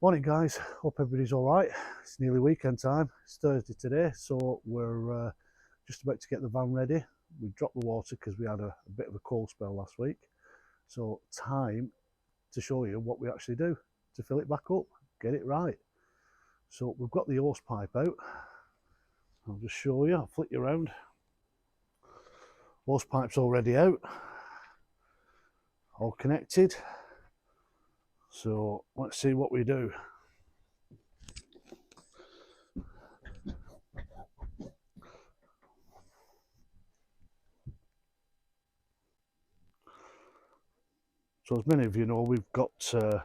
Morning guys, hope everybody's alright. It's nearly weekend time. It's Thursday today, so we're just about to get the van ready. We dropped the water because we had a bit of a cold spell last week. So time to show you what we actually do to fill it back up, get it right. So we've got the hose pipe out. I'll just show you, I'll flick you around. Hose pipe's already out, all connected. So let's see what we do. So as many of you know, we've got the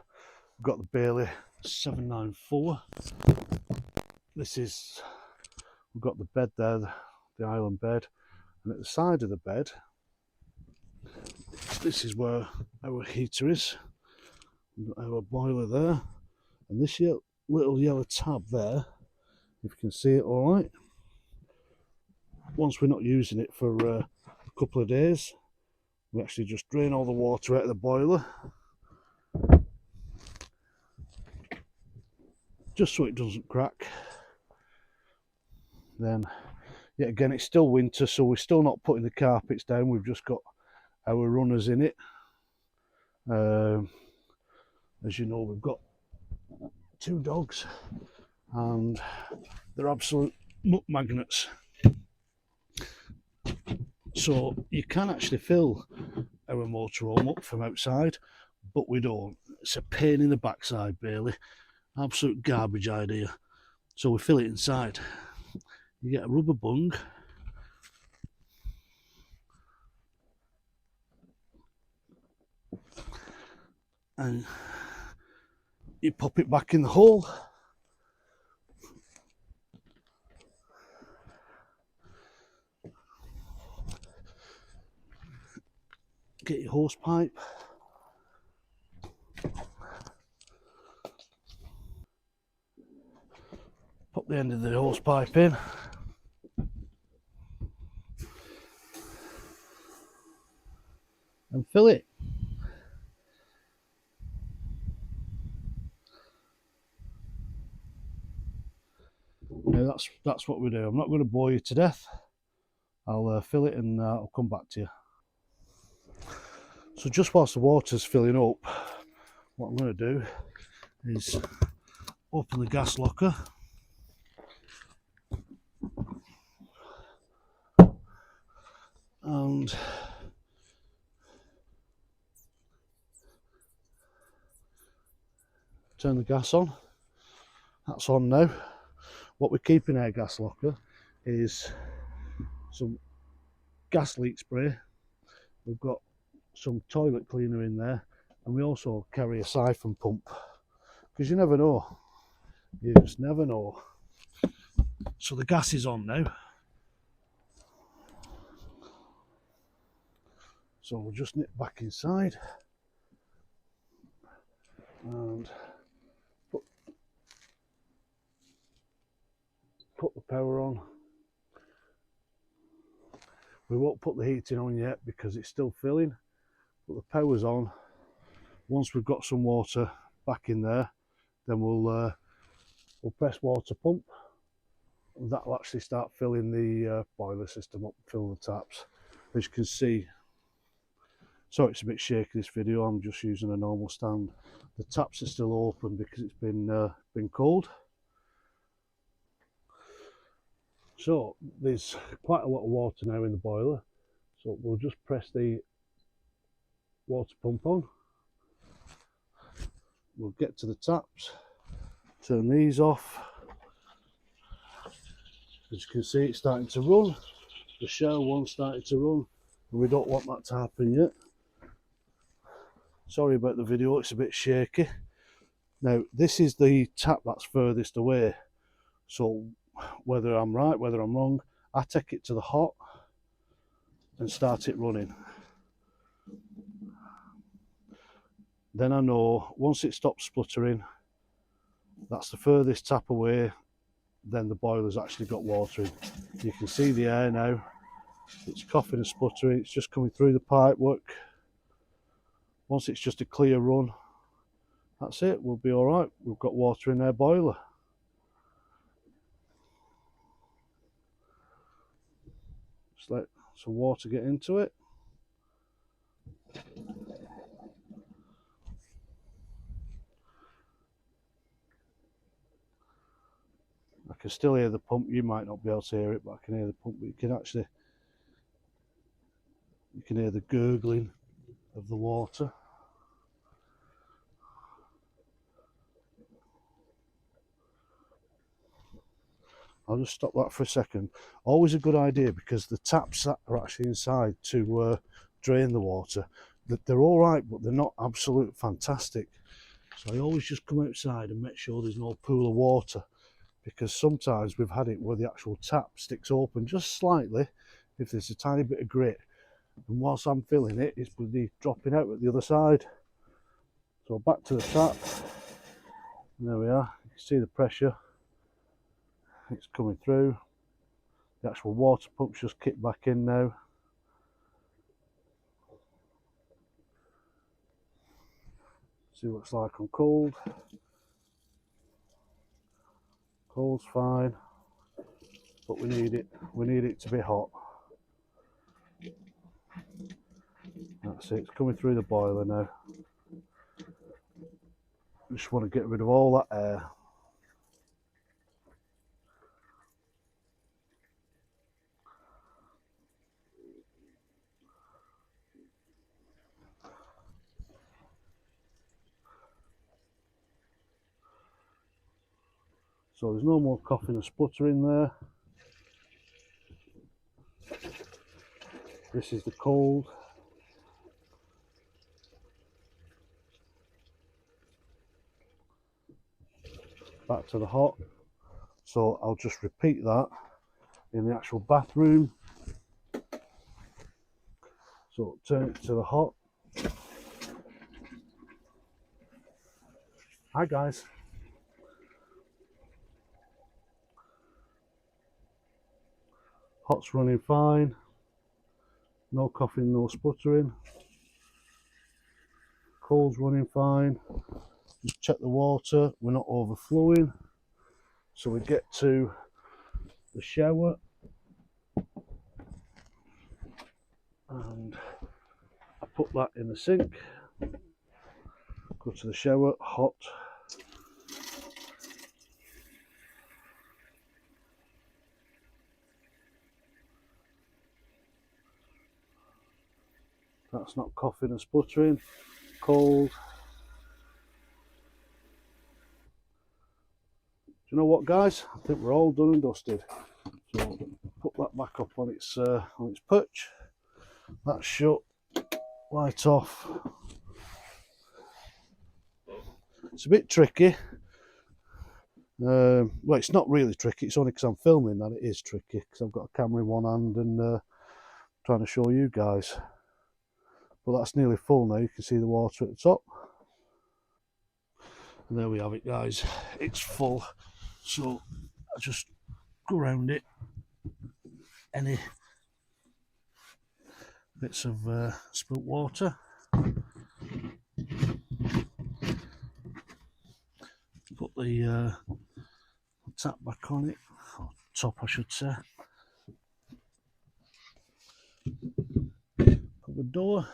Bailey 794. We've got the bed there, the island bed, and at the side of the bed, this is where our heater is. We've got our boiler there, and this little yellow tab there, if you can see it all right. Once we're not using it for a couple of days, we actually just drain all the water out of the boiler, just so it doesn't crack. Then, yet again, it's still winter, so we're still not putting the carpets down. We've just got our runners in it. As you know, we've got 2 dogs, and they're absolute muck magnets. So you can actually fill our motorhome up from outside, but we don't. It's a pain in the backside, Bailey. Absolute garbage idea. So we fill it inside. You get a rubber bung, and you pop it back in the hole. Get your hose pipe. Pop the end of the hose pipe in. And fill it. Now that's what we do. I'm not going to bore you to death. I'll fill it and I'll come back to you. So just whilst the water's filling up, what I'm going to do is open the gas locker. And turn the gas on. That's on now. What we keep in our gas locker is some gas leak spray. We've got some toilet cleaner in there, and we also carry a siphon pump, because you never know. You just never know. So the gas is on now. So we'll just nip back inside and put the power on. We won't put the heating on yet because it's still filling, but the power's on. Once we've got some water back in there, then we'll press water pump, and that'll actually start filling the boiler system up, fill the taps. As you can see, sorry it's a bit shaky this video, I'm just using a normal stand. The taps are still open because it's been cold. So there's quite a lot of water now in the boiler, so we'll just press the water pump on. We'll get to the taps, turn these off. As you can see, it's starting to run. The shower one's starting to run, and we don't want that to happen yet. Sorry about the video, it's a bit shaky. Now this is the tap that's furthest away, so whether I'm right, whether I'm wrong, I take it to the hot and start it running. Then I know once it stops spluttering, that's the furthest tap away, then the boiler's actually got water in. You can see the air now, it's coughing and spluttering, it's just coming through the pipe work. Once it's just a clear run, that's it, we'll be all right. We've got water in their boiler. Just let some water get into it. I can still hear the pump. You might not be able to hear it, but I can hear the pump. But you can hear the gurgling of the water. I'll just stop that for a second. Always a good idea, because the taps that are actually inside to drain the water, they're all right, but they're not absolute fantastic. So I always just come outside and make sure there's no pool of water, because sometimes we've had it where the actual tap sticks open just slightly if there's a tiny bit of grit, and whilst I'm filling it, it's bloody dropping out at the other side. So back to the tap. There we are. You can see the pressure. It's coming through. The actual water pump's just kicked back in now. See what it's like on cold. Cold's fine, but we need it to be hot. That's it, it's coming through the boiler now. Just want to get rid of all that air. So there's no more coughing and sputtering there. This is the cold. Back to the hot. So I'll just repeat that in the actual bathroom. So turn it to the hot. Hi guys. Hot's running fine. No coughing, no sputtering. Cold's running fine. Just check the water, we're not overflowing. So we get to the shower, and I put that in the sink. Go to the shower, hot. That's not coughing and sputtering. Cold. Do you know what, guys? I think we're all done and dusted. So put that back up on its perch. That's shut. Light off. It's a bit tricky. Well, it's not really tricky. It's only because I'm filming that it is tricky, because I've got a camera in one hand and trying to show you guys. But that's nearly full now. You can see the water at the top. And there we have it, guys. It's full. So I just go around it. Any bits of spilt water. Put the tap back on it, or top I should say. Put the door.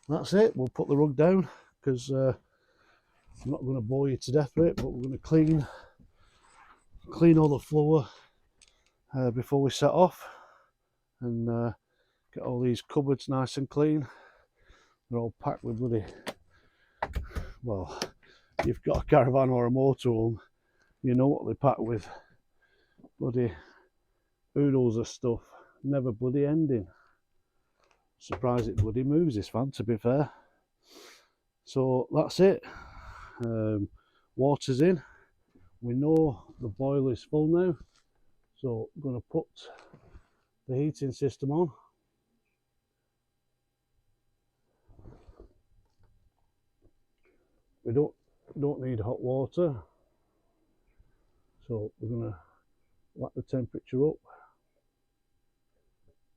That's it. We'll put the rug down, because I'm not going to bore you to death with it, but we're going to clean all the floor before we set off, and get all these cupboards nice and clean. They're all packed with bloody, well, if you've got a caravan or a motorhome, you know what they pack with. Bloody oodles of stuff, never bloody ending. Surprised it bloody moves, this van, to be fair. So that's it. Water's in. We know the boiler's full now, so I'm going to put the heating system on. We don't need hot water, so we're going to let the temperature up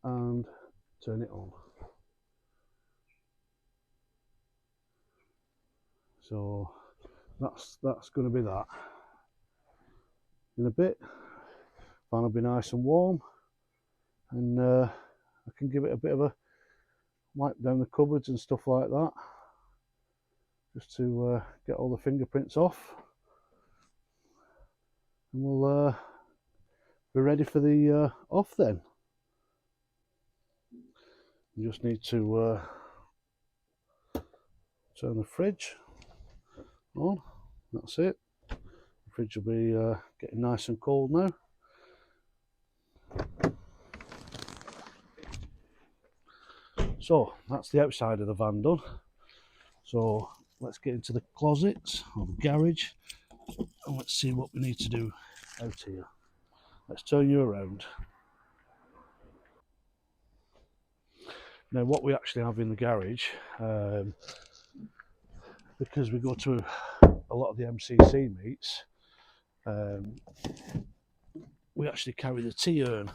and turn it on. So that's going to be that. In a bit, fan will be nice and warm, and I can give it a bit of a wipe down the cupboards and stuff like that, just to get all the fingerprints off, and we'll be ready for the off then. You just need to turn the fridge on. That's it. The fridge will be getting nice and cold now. So that's the outside of the van done. So let's get into the closets or the garage, and let's see what we need to do out here. Let's turn you around. Now what we actually have in the garage, because we go to a lot of the MCC meets, we actually carry the tea urn,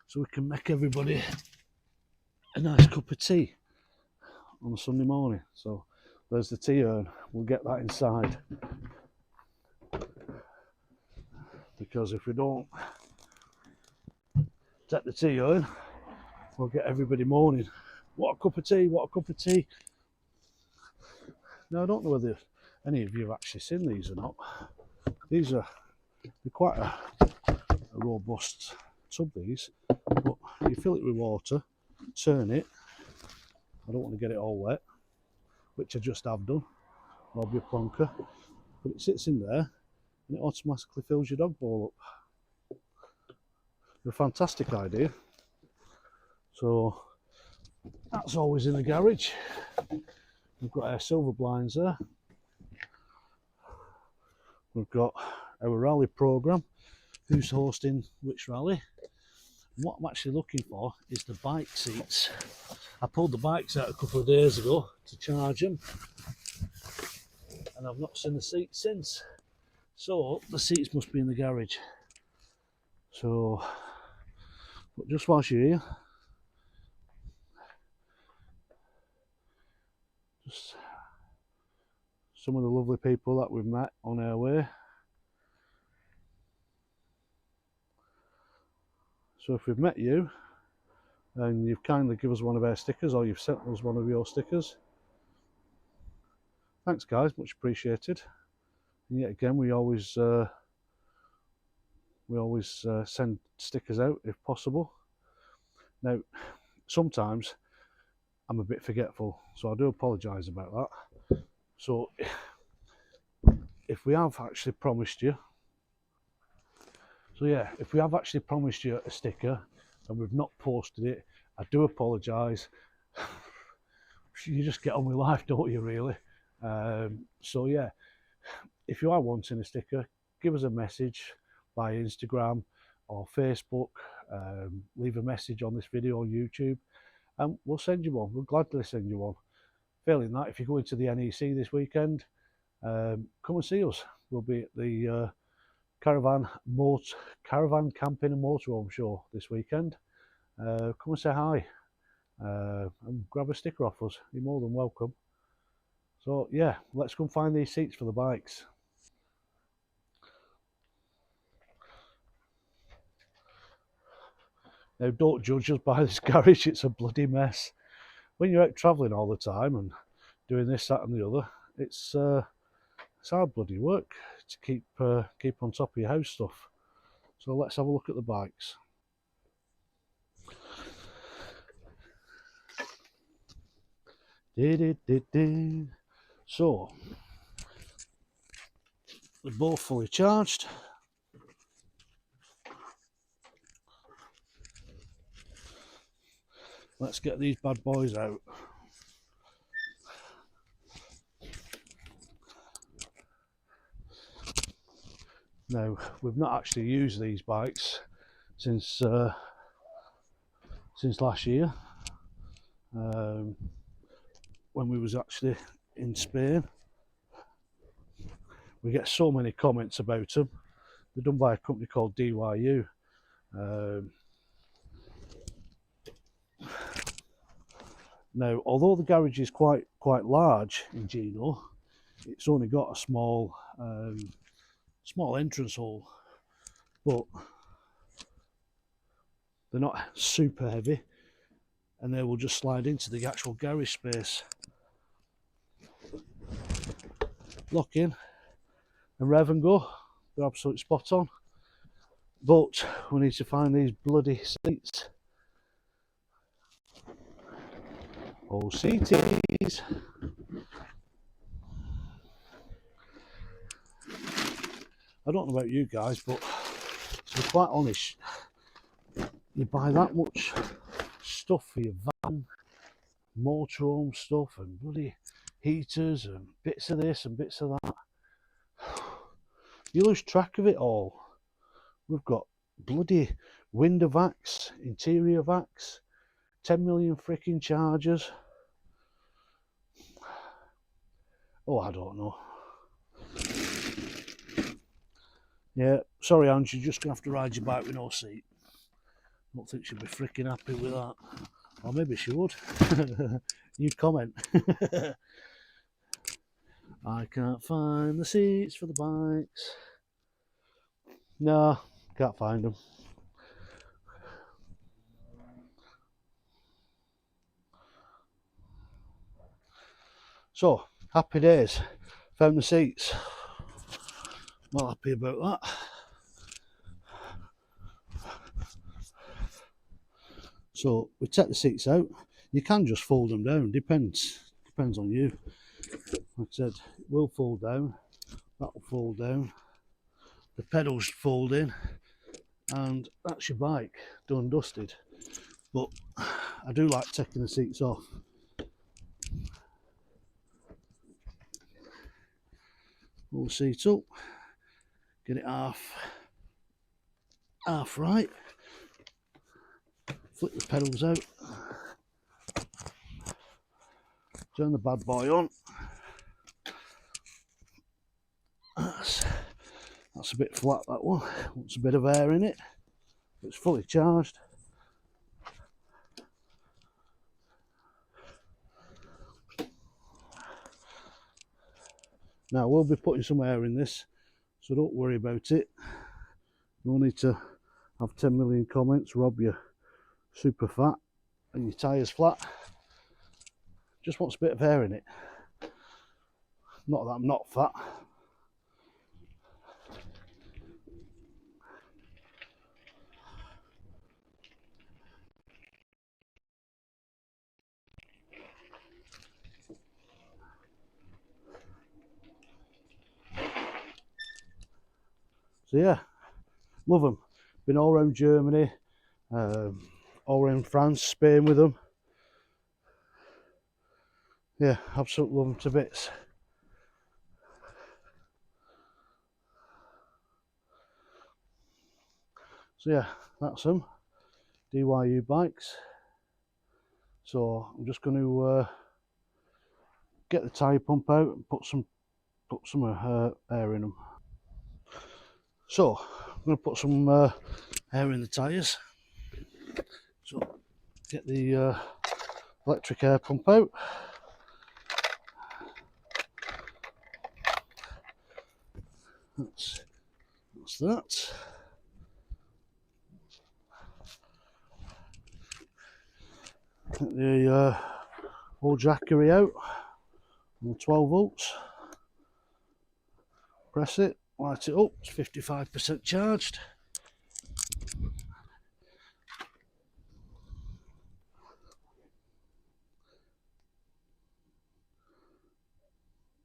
so we can make everybody a nice cup of tea on a Sunday morning. So there's the tea urn. We'll get that inside, because if we don't take the tea urn, we'll get everybody moaning, what a cup of tea, what a cup of tea. Now I don't know whether any of you have actually seen these or not. These are quite a robust tub, these, but you fill it with water, turn it. I don't want to get it all wet, which I just have done. I'll be a plonker, but it sits in there and it automatically fills your dog bowl up. A fantastic idea. So that's always in the garage. We've got our silver blinds there. We've got our rally programme, who's hosting which rally. And what I'm actually looking for is the bike seats. I pulled the bikes out a couple of days ago to charge them, and I've not seen the seats since. So the seats must be in the garage. So, but just whilst you're here, just some of the lovely people that we've met on our way. So if we've met you and you've kindly given us one of our stickers, or you've sent us one of your stickers, thanks guys, much appreciated. And yet again, we always send stickers out if possible. Now sometimes I'm a bit forgetful, so I do apologise about that. So if we have actually promised you, if we have actually promised you a sticker and we've not posted it, I do apologise. You just get on with life, don't you, really? So yeah, if you are wanting a sticker, give us a message via Instagram or Facebook. Leave a message on this video on YouTube, and we'll send you one. We'll gladly send you one. Failing that, if you go into the NEC this weekend, come and see us. We'll be at the Caravan Camping and Motorhome show this weekend. Come and say hi, and grab a sticker off us. You're more than welcome. So yeah, let's go and find these seats for the bikes. Now don't judge us by this garage, it's a bloody mess. When you're out travelling all the time and doing this, that and the other, it's hard bloody work to keep on top of your house stuff. So let's have a look at the bikes. So they're both fully charged. Let's get these bad boys out. Now, we've not actually used these bikes since last year, when we was actually in Spain. We get so many comments about them. They're done by a company called DYU. Now, although the garage is quite large in Gino, it's only got a small small entrance hole, but they're not super heavy, and they will just slide into the actual garage space. Lock in and rev and go. They're absolutely spot on. But we need to find these bloody seats. Oh, seaties. I don't know about you guys, but to be quite honest, you buy that much stuff for your van, motorhome stuff, and bloody heaters and bits of this and bits of that. You lose track of it all. We've got bloody window vacs, interior vacs, 10 million freaking chargers. Oh, I don't know. Yeah, sorry, Ange, you're just going to have to ride your bike with no seat. I don't think she'll be freaking happy with that. Or maybe she would. You'd comment. I can't find the seats for the bikes. No, can't find them. So, happy days. Found the seats. Not happy about that. So we take the seats out. You can just fold them down. Depends on you. Like I said, it will fold down. That will fold down. The pedals fold in, and that's your bike done dusted. But I do like taking the seats off. Pull the seat up. Get it half right. Flip the pedals out. Turn the bad boy on. That's a bit flat, that one. Wants a bit of air in it. It's fully charged. Now we'll be putting some air in this, so don't worry about it. No need to have 10 million comments, rob you super fat and your tyres flat. Just wants a bit of air in it. Not that I'm not fat. So yeah, love them. Been all around Germany, all around France, Spain with them. Yeah, absolutely love them to bits. So yeah, that's them. DYU bikes. So I'm just going to get the tyre pump out and put some air in them. So I'm going to put some air in the tyres. So get the electric air pump out. That's that. Get the old jackery out on 12 volts. Press it, light it up. It's 55% charged.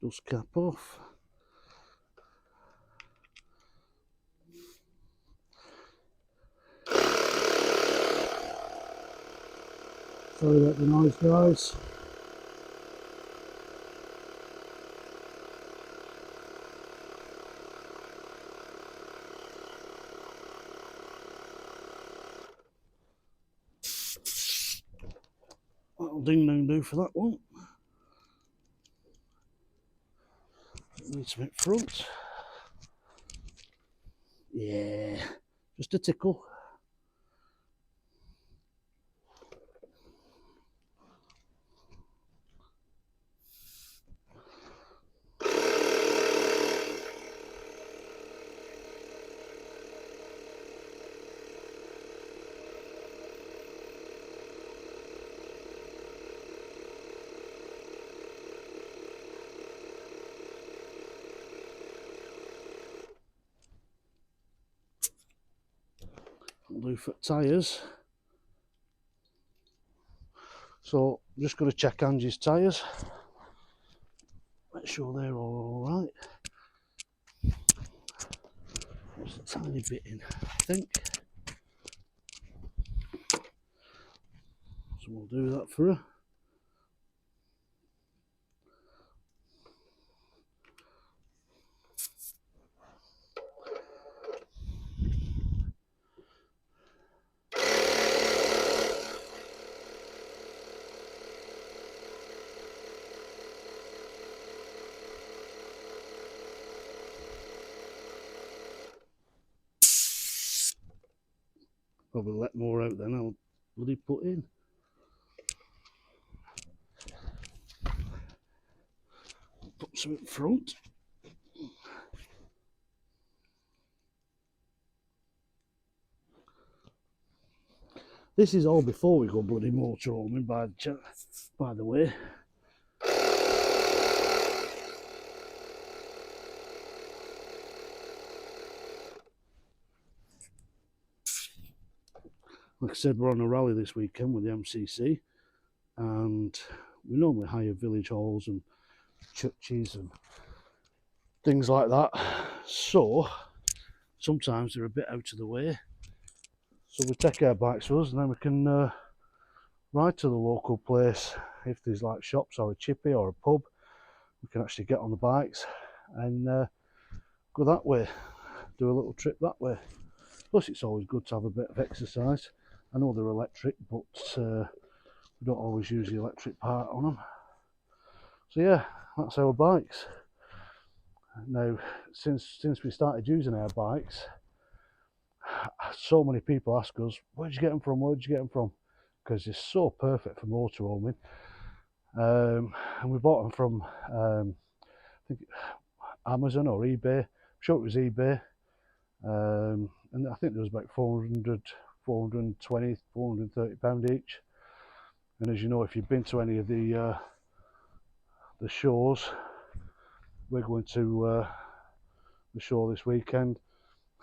Dust cap off. Sorry about the noise, guys. That'll ding dong do for that one. Need some in front. Yeah, just a tickle. We'll do for tyres. So I'm just going to check Angie's tyres. Make sure they're all right. Just a tiny bit in, I think. So we'll do that for her. Probably let more out than I'll bloody put in. Put some in front. This is all before we go bloody motorhoming, by the way. Like I said, we're on a rally this weekend with the MCC, and we normally hire village halls and churches and things like that. So sometimes they're a bit out of the way. So we take our bikes with us, and then we can ride to the local place. If there's like shops or a chippy or a pub, we can actually get on the bikes and go that way, do a little trip that way. Plus it's always good to have a bit of exercise. I know they're electric, but we don't always use the electric part on them. So yeah, that's our bikes. Now, since we started using our bikes, so many people ask us, where'd you get them from, where'd you get them from? Because they're so perfect for motorhoming. And we bought them from I think Amazon or eBay. I'm sure it was eBay. And I think there was about 400, 420, 430 pound each. And as you know, if you've been to any of the shows, we're going to the show this weekend.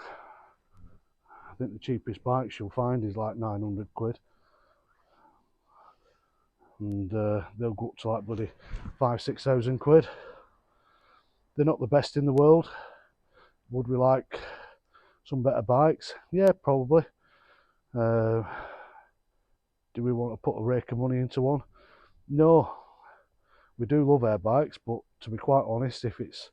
I think the cheapest bikes you'll find is like 900 quid. And they'll go up to like bloody 5,000–6,000 quid. They're not the best in the world. Would we like some better bikes? Yeah, probably. Do we want to put a rake of money into one? No. We do love our bikes, but to be quite honest, if it's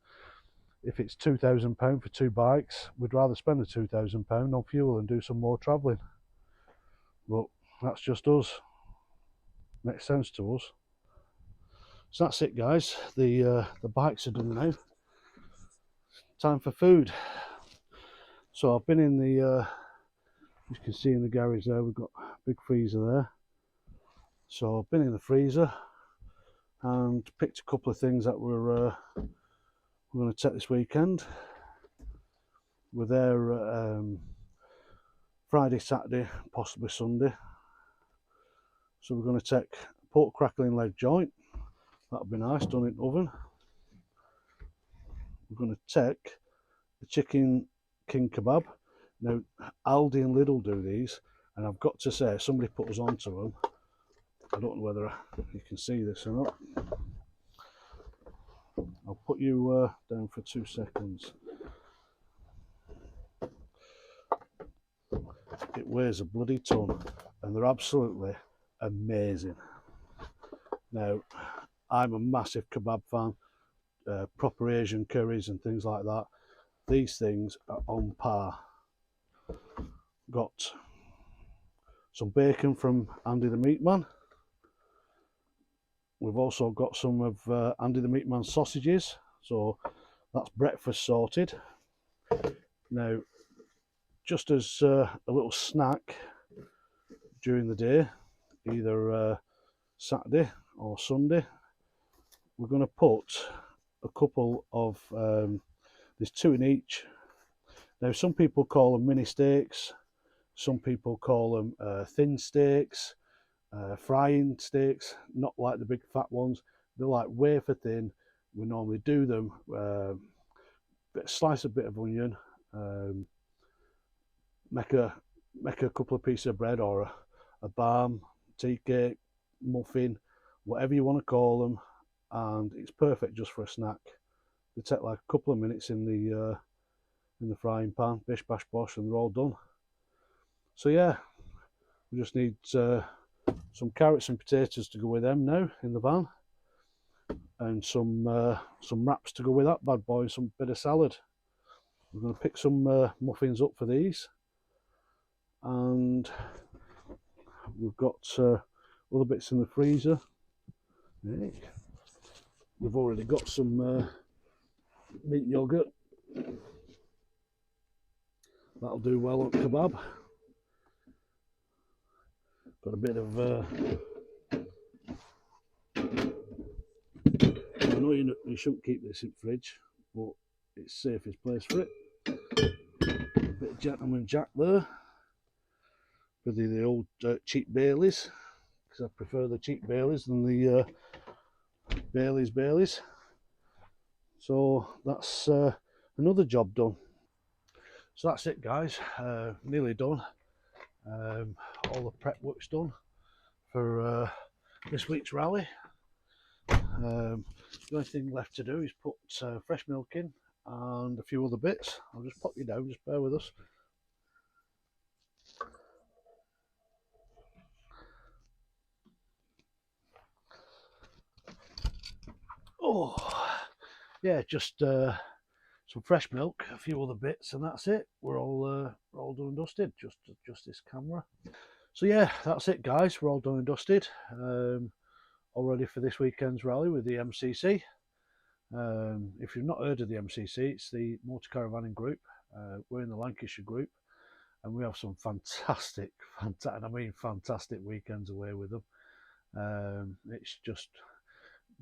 £2,000 for two bikes, we'd rather spend the £2,000 on fuel and do some more travelling. But that's just us. Makes sense to us. So that's it, guys. The bikes are done now. Time for food. So I've been in the you can see in the garage there, we've got a big freezer there. So I've been in the freezer and picked a couple of things that we're going to take this weekend. We're there Friday, Saturday, possibly Sunday. So we're going to take pork crackling leg joint. That'll be nice, done in the oven. We're going to take the chicken king kebab. Now, Aldi and Lidl do these, and I've got to say, somebody put us onto them. I don't know whether you can see this or not. I'll put you down for 2 seconds. It weighs a bloody ton, and they're absolutely amazing. Now, I'm a massive kebab fan, proper Asian curries and things like that. These things are on par. Got some bacon from Andy the Meat Man. We've also got some of Andy the Meat Man sausages, so that's breakfast sorted. Now, just as a little snack during the day, either Saturday or Sunday, we're going to put a couple of, there's 2 in each. Now, some people call them mini steaks, some people call them thin steaks, frying steaks, not like the big fat ones. They're like wafer thin. We normally do them, slice a bit of onion, make a make a couple of pieces of bread or a balm, tea cake, muffin, whatever you want to call them, and it's perfect just for a snack. They take like a couple of minutes in the frying pan, bish bash bosh, and they're all done. So yeah, we just need some carrots and potatoes to go with them now in the van, and some wraps to go with that bad boy, and some bit of salad. We're going to pick some muffins up for these, and we've got other bits in the freezer. We've already got some mint yogurt. That'll do well on kebab. Got a bit of I know you shouldn't keep this in fridge, but it's safest place for it. A bit of Gentleman Jack there, with the old cheap Baileys, because I prefer the cheap Baileys than the Baileys. So that's another job done. So that's it, guys. Nearly done. All the prep work's done for this week's rally. The only thing left to do is put fresh milk in and a few other bits. I'll just pop you down, just bear with us. Oh, yeah, just some fresh milk, a few other bits, and that's it. We're all done and dusted. Just this camera. So yeah, that's it, guys. We're all done and dusted. All ready for this weekend's rally with the MCC. If you've not heard of the MCC, it's the Motor Caravanners Group. We're in the Lancashire group, and we have some fantastic weekends away with them. It's just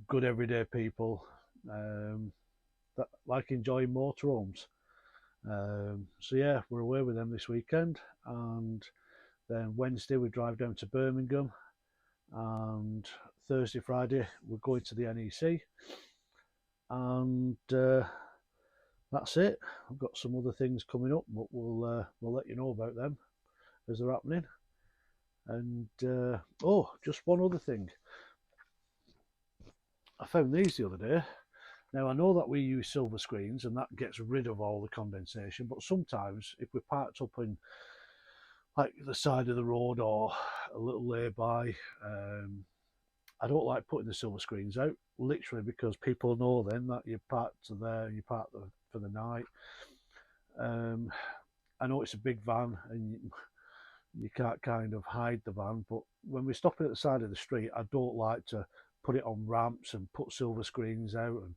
good everyday people that like enjoying motorhomes. So yeah, we're away with them this weekend, and then Wednesday we drive down to Birmingham, and Thursday, Friday we're going to the NEC, and that's it. I've got some other things coming up, but we'll let you know about them as they're happening. And oh, just one other thing. I found these the other day. Now I know that we use silver screens and that gets rid of all the condensation, but sometimes if we're parked up in like the side of the road or a little lay-by, I don't like putting the silver screens out, literally because people know then that you're parked there and you're parked for the night. I know it's a big van and you can't kind of hide the van, but when we're stopping at the side of the street, I don't like to put it on ramps and put silver screens out, and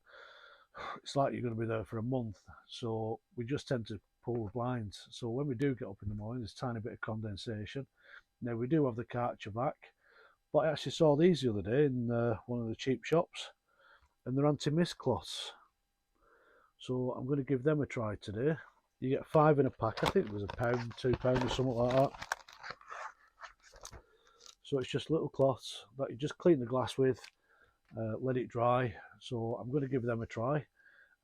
it's like you're going to be there for a month. So we just tend to pull the blinds. So when we do get up in the morning, there's a tiny bit of condensation. Now we do have the Karcher vac, but I actually saw these the other day in one of the cheap shops, and they're anti-mist cloths. So I'm going to give them a try today. You get 5 in a pack. I think it was £1, £2 or something like that. So it's just little cloths that you just clean the glass with, let it dry. So I'm going to give them a try.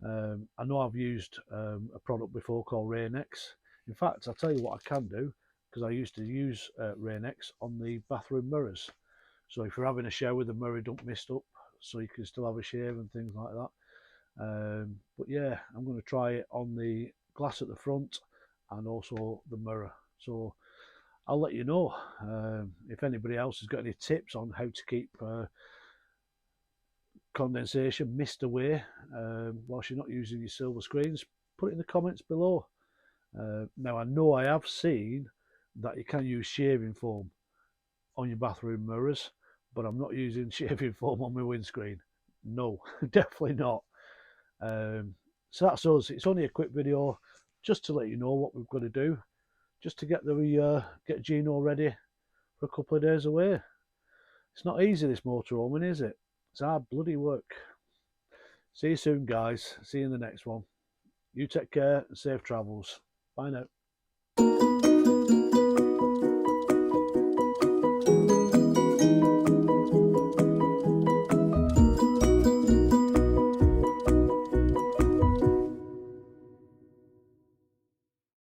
I know I've used a product before called Rain-X. In fact, I'll tell you what I can do, because I used to use Rain-X on the bathroom mirrors. So if you're having a shower, the mirror don't mist up, so you can still have a shave and things like that. But yeah, I'm going to try it on the glass at the front and also the mirror. So I'll let you know if anybody else has got any tips on how to keep condensation mist away whilst you're not using your silver screens. Put it in the comments below. Now I know I have seen that you can use shaving foam on your bathroom mirrors, but I'm not using shaving foam on my windscreen. No, definitely not. So that's us. It's only a quick video just to let you know what we've got to do, just to get get Gino ready for a couple of days away. It's not easy, this motorhoming, is it? It's hard bloody work. See you soon, guys. See you in the next one. You take care and safe travels. Bye now.